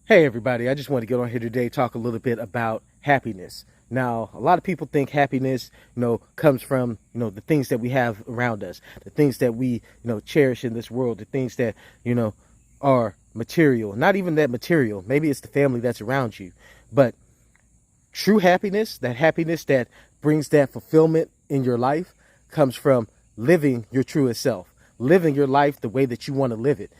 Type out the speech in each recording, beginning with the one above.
Hey everybody, I just want to get on here today talk a little bit about happiness. Now, a lot of people think happiness, comes from, the things that we have around us, the things that we, cherish in this world, the things that, are material. Not even that material. Maybe it's the family that's around you. But true happiness that brings that fulfillment in your life comes from living your truest self, living your life the way that you want to live it,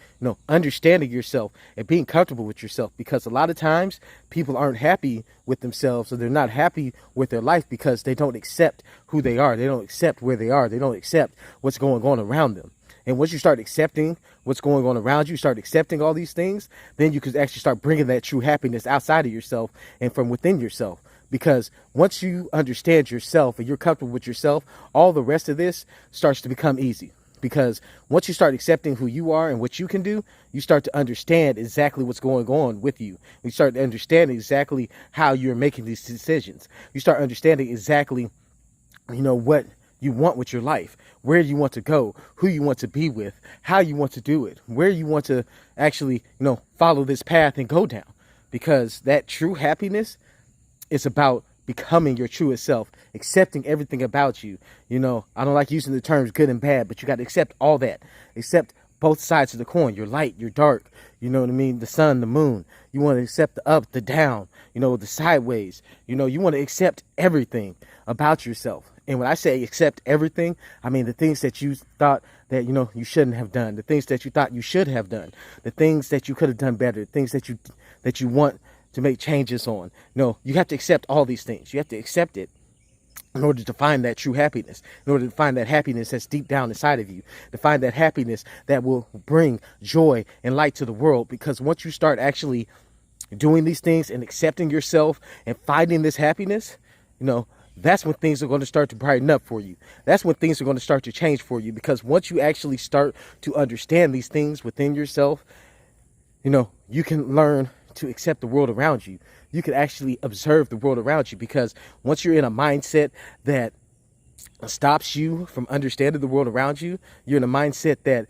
understanding yourself and being comfortable with yourself, because a lot of times people aren't happy with themselves, or they're not happy with their life because they don't accept who they are. They don't accept where they are. They don't accept what's going on around them. And once you start accepting what's going on around you, start accepting all these things, then you can actually start bringing that true happiness outside of yourself and from within yourself. Because once you understand yourself and you're comfortable with yourself, all the rest of this starts to become easy. Because once you start accepting who you are and what you can do, you start to understand exactly what's going on with you. You start to understand exactly how you're making these decisions. You start understanding exactly, what you want with your life, where you want to go, who you want to be with, how you want to do it, where you want to actually, follow this path and go down. Because that true happiness is about becoming your truest self, accepting everything about you. I don't like using the terms good and bad, but you got to accept all that. Accept both sides of the coin, your light, your dark, you know what I mean? The sun, the moon. You want to accept the up, the down, the sideways. You want to accept everything about yourself. And when I say accept everything, I mean the things that you thought that, you shouldn't have done, the things that you thought you should have done, the things that you could have done better, the things that you want to make changes on. No, you have to accept all these things. You have to accept it in order to find that true happiness, in order to find that happiness that's deep down inside of you, to find that happiness that will bring joy and light to the world. Because once you start actually doing these things and accepting yourself and finding this happiness, that's when things are going to start to brighten up for you. That's when things are going to start to change for you. Because once you actually start to understand these things within yourself, you can learn to accept the world around you. You can actually observe the world around you, because once you're in a mindset that stops you from understanding the world around you, you're in a mindset that,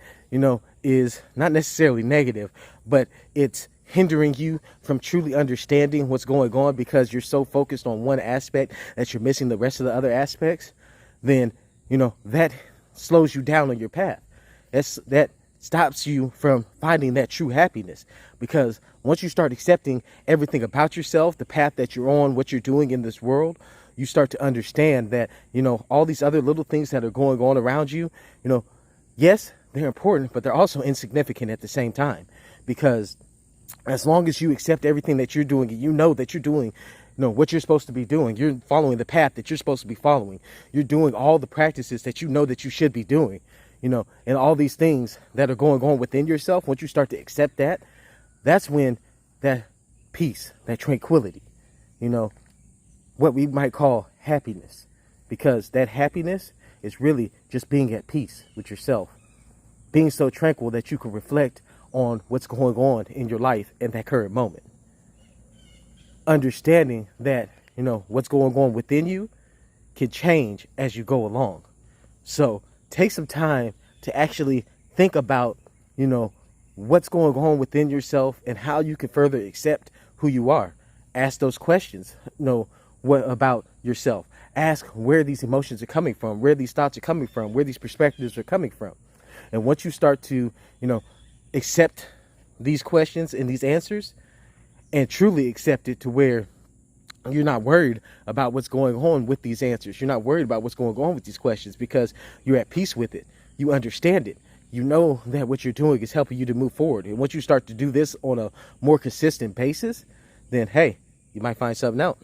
is not necessarily negative, but it's hindering you from truly understanding what's going on, because you're so focused on one aspect that you're missing the rest of the other aspects. Then, that slows you down on your path. That stops you from finding that true happiness. Because once you start accepting everything about yourself, the path that you're on, what you're doing in this world, you start to understand that, all these other little things that are going on around you, yes, they're important, but they're also insignificant at the same time. Because as long as you accept everything that you're doing, and you know that you're doing, what you're supposed to be doing, you're following the path that you're supposed to be following, you're doing all the practices that you know that you should be doing, and all these things that are going on within yourself, once you start to accept that, that's when that peace, that tranquility, what we might call happiness, because that happiness is really just being at peace with yourself, being so tranquil that you can reflect on what's going on in your life in that current moment. Understanding that, what's going on within you can change as you go along. So take some time to actually think about, what's going on within yourself and how you can further accept who you are. Ask those questions. What about yourself? Ask where these emotions are coming from, where these thoughts are coming from, where these perspectives are coming from. And once you start to, accept these questions and these answers, and truly accept it to where you're not worried about what's going on with these answers. You're not worried about what's going on with these questions, because you're at peace with it. You understand it. You know that what you're doing is helping you to move forward. And once you start to do this on a more consistent basis, then, hey, you might find something out.